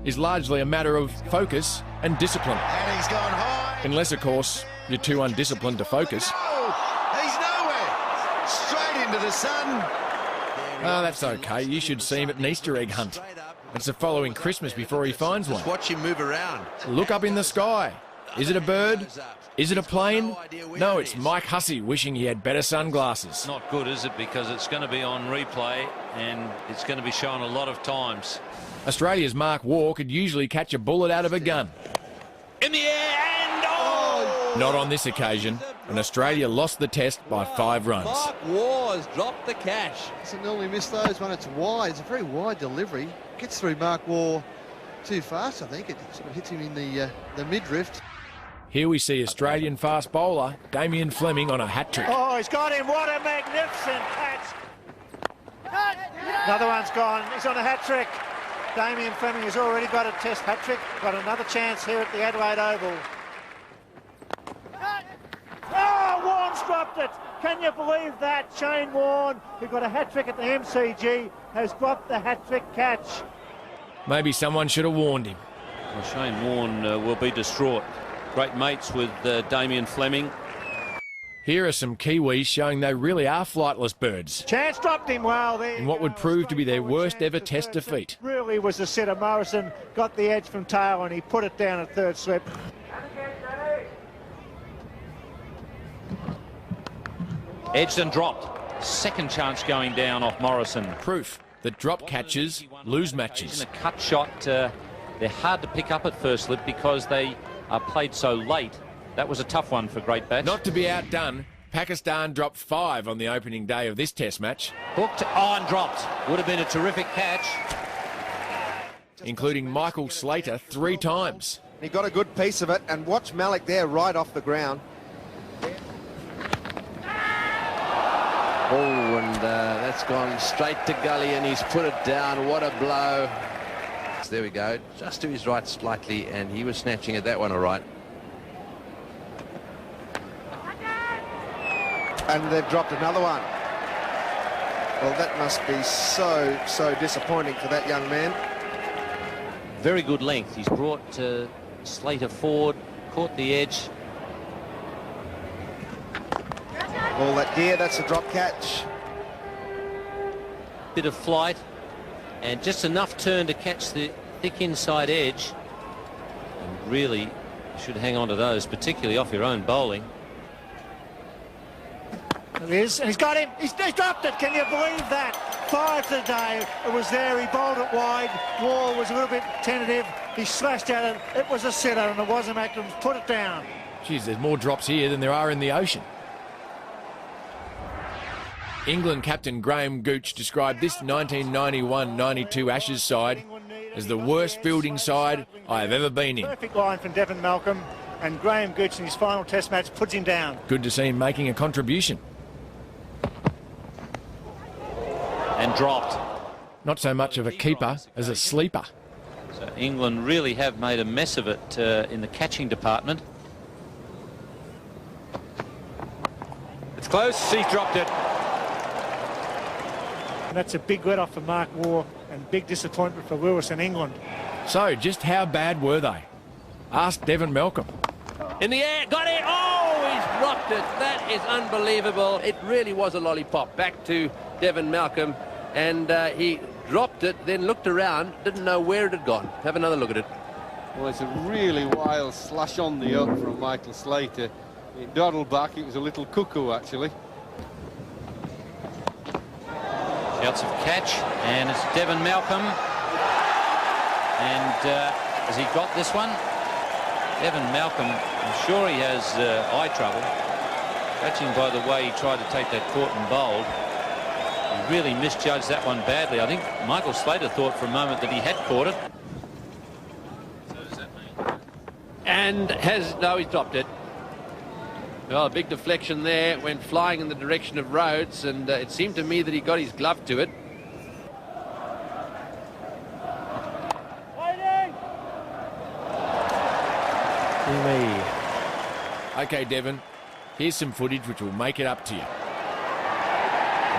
is largely a matter of focus and discipline. And he's gone high. Unless, of course, you're too undisciplined to focus. Oh, he's nowhere. Straight into the sun. Oh, that's okay. You should see him at an Easter egg hunt. It's the following Christmas before he finds one. Watch him move around. Look up in the sky. Is it a bird? Is it a plane? No, it's Mike Hussey wishing he had better sunglasses. Not good, is it? Because it's going to be on replay and it's going to be shown a lot of times. Australia's Mark Waugh could usually catch a bullet out of a gun. In the air and oh! Not on this occasion, and Australia lost the test by 5 runs. Mark Waugh has dropped the cash. Doesn't normally miss those when it's wide. It's a very wide delivery. Gets through Mark Waugh too fast, I think. It sort of hits him in the mid-drift. Here we see Australian fast bowler Damien Fleming on a hat-trick. Oh, he's got him. What a magnificent catch. Another one's gone. He's on a hat-trick. Damien Fleming has already got a test hat-trick. Got another chance here at the Adelaide Oval. Oh, Warne's dropped it. Can you believe that? Shane Warne, who got a hat-trick at the MCG, has dropped the hat-trick catch. Maybe someone should have warned him. Well, Shane Warne will be distraught. Great mates with Damien Fleming. Here are some Kiwis showing they really are flightless birds. Chance dropped him well there. In what would prove to be their worst ever test defeat. Really was the sitter. Morrison got the edge from tail and he put it down at third slip. Edged and dropped. Second chance going down off Morrison. Proof that drop catches lose matches. In a cut shot, they're hard to pick up at first slip because they are played so late. That was a tough one for Great Batch. Not to be outdone, Pakistan dropped 5 on the opening day of this test match. Hooked on, dropped. Would have been a terrific catch. Including Michael Slater 3 times. He got a good piece of it, and watch Malik there right off the ground. Oh, and that's gone straight to gully, and he's put it down. What a blow. So there we go, just to his right slightly, and he was snatching at that one all right. And they've dropped another one. Well, that must be so disappointing for that young man. Very good length. He's brought Slater forward, caught the edge. All that gear, that's a drop catch. Bit of flight and just enough turn to catch the thick inside edge. And really should hang on to those, particularly off your own bowling. There he is, and he's got him. He's dropped it. Can you believe that? 5 today. It was there. He bowled it wide. Waugh was a little bit tentative. He slashed at it. It was a sitter, and it wasn't Macklin. Put it down. Geez, there's more drops here than there are in the ocean. England captain Graham Gooch described this 1991-92 Ashes side as the worst fielding side I have ever been in. Perfect line from Devon Malcolm, and Graham Gooch in his final test match puts him down. Good to see him making a contribution. And dropped. Not so much of a keeper as a sleeper. So England really have made a mess of it in the catching department. It's close. He's dropped it. And that's a big let off for Mark Waugh and big disappointment for Lewis and England. So, just how bad were they? Ask Devon Malcolm. In the air, got it! Oh, he's dropped it. That is unbelievable. It really was a lollipop. Back to Devon Malcolm, and he dropped it, then looked around, didn't know where it had gone. Have another look at it. Well, it's a really wild slash on the up from Michael Slater. It dawdled back. It was a little cuckoo, actually. Shouts of catch, and it's Devon Malcolm. And has he got this one? Devon Malcolm, I'm sure he has eye trouble. Judging by the way he tried to take that caught and bowled, he really misjudged that one badly. I think Michael Slater thought for a moment that he had caught it. So does that mean? And no, he's dropped it. Well, a big deflection there, went flying in the direction of Rhodes, and it seemed to me that he got his glove to it. Okay, Devon, here's some footage which will make it up to you.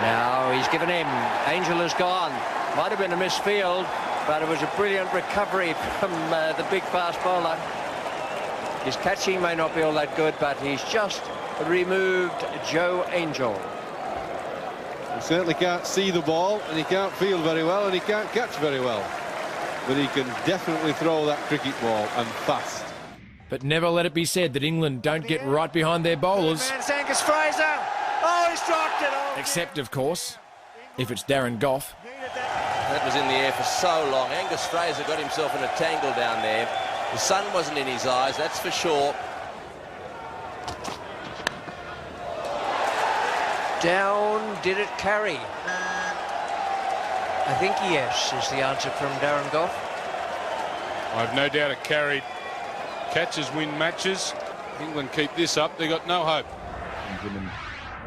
Now he's given him. Angel has gone. Might have been a misfield, But it was a brilliant recovery from the big fast bowler. His catching may not be all that good, but he's just removed Joe Angel. He certainly can't see the ball, and he can't field very well, and he can't catch very well. But he can definitely throw that cricket ball, and fast. But never let it be said that England don't get right behind their bowlers. It's Angus Fraser. Oh, he's dropped it. Oh, Except, of course, if it's Darren Goff. That was in the air for so long. Angus Fraser got himself in a tangle down there. The sun wasn't in his eyes, that's for sure. Down, did it carry? I think yes is the answer from Darren Goff. I've no doubt it carried. Catches win matches. England keep this up, they got no hope.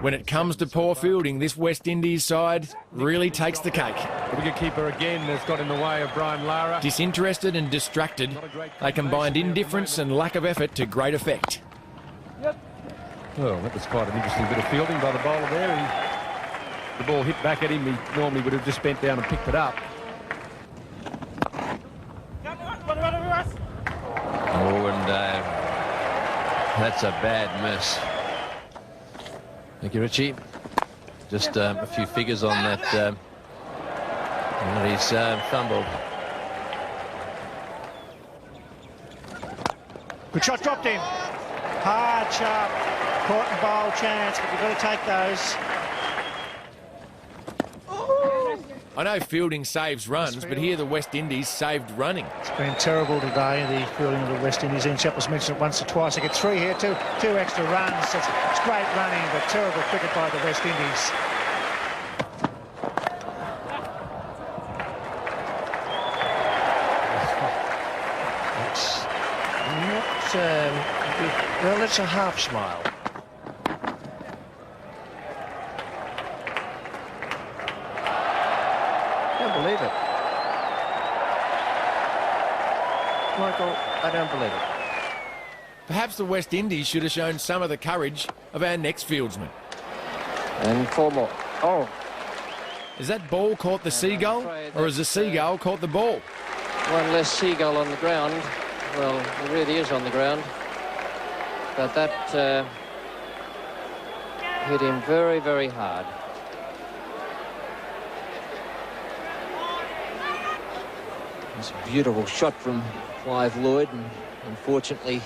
When it comes to poor fielding, this West Indies side really takes the cake. The wicketkeeper again has got in the way of Brian Lara. Disinterested and distracted, they combined indifference and lack of effort to great effect. Well, that was quite an interesting bit of fielding by the bowler there. The ball hit back at him. He normally would have just bent down and picked it up. Oh, and that's a bad miss. Thank you, Richie. Just a few figures on that. He's fumbled. good shot, dropped in. Hard, sharp, caught and bowl chance, but you've got to take those. I know fielding saves runs, but here the West Indies saved running. It's been terrible today, the fielding of the West Indies. Ian Chappell's mentioned it once or twice. They get three here, two extra runs. It's great running, but terrible cricket by the West Indies. It's not, well, it's a half smile. I don't believe it. Michael, I don't believe it. Perhaps the West Indies should have shown some of the courage of our next fieldsman. And four more. Oh. Has that ball caught the seagull, or has the seagull caught the ball? One less seagull on the ground. Well, it really is on the ground. But that hit him very, very hard. It's a beautiful shot from Clive Lloyd, and unfortunately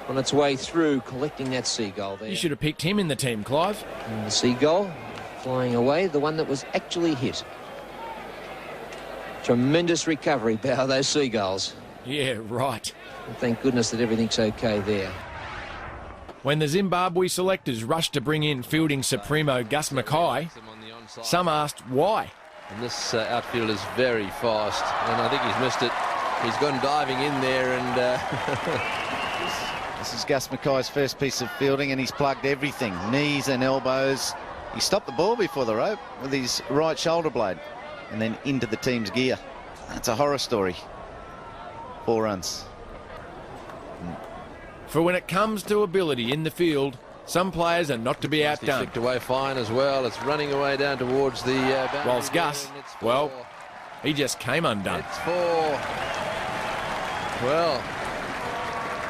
on its way through collecting that seagull there. You should have picked him in the team, Clive. And the seagull flying away, the one that was actually hit. Tremendous recovery by those seagulls. Yeah, right. And thank goodness that everything's okay there. When the Zimbabwe selectors rushed to bring in fielding supremo Gus Mackay, some asked why. And this outfield is very fast, and I think he's missed it. He's gone diving in there, and this is Gus Mackay's first piece of fielding, and he's plugged everything, knees and elbows. He stopped the ball before the rope with his right shoulder blade and then into the team's gear. That's a horror story. 4 runs. For when it comes to ability in the field, some players are not to be outdone. Flicked away fine as well. It's running away down towards the boundary. Whilst Gus, well, he just came undone. It's 4. Well,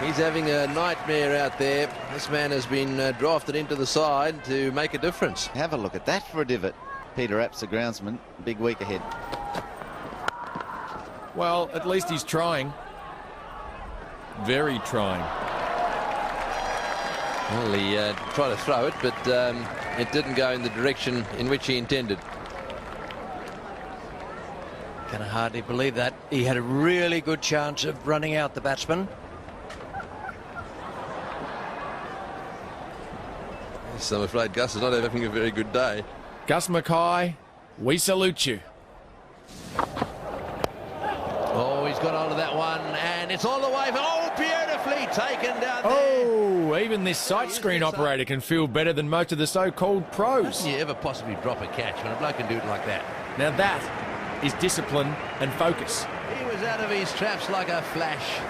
he's having a nightmare out there. This man has been drafted into the side to make a difference. Have a look at that for a divot. Peter Apps, the groundsman, big week ahead. Well, at least he's trying. Very trying. Well, he tried to throw it, but it didn't go in the direction in which he intended. Can hardly believe that. He had a really good chance of running out the batsman. Yes, I'm afraid Gus is not having a very good day. Gus Mackay, we salute you. Oh, he's got hold of that one, and it's all the way. Oh, beautifully taken down there. Oh, even this sight screen operator can feel better than most of the so-called pros. How can you ever possibly drop a catch when a bloke can do it like that? Now that is discipline and focus. He was out of his traps like a flash.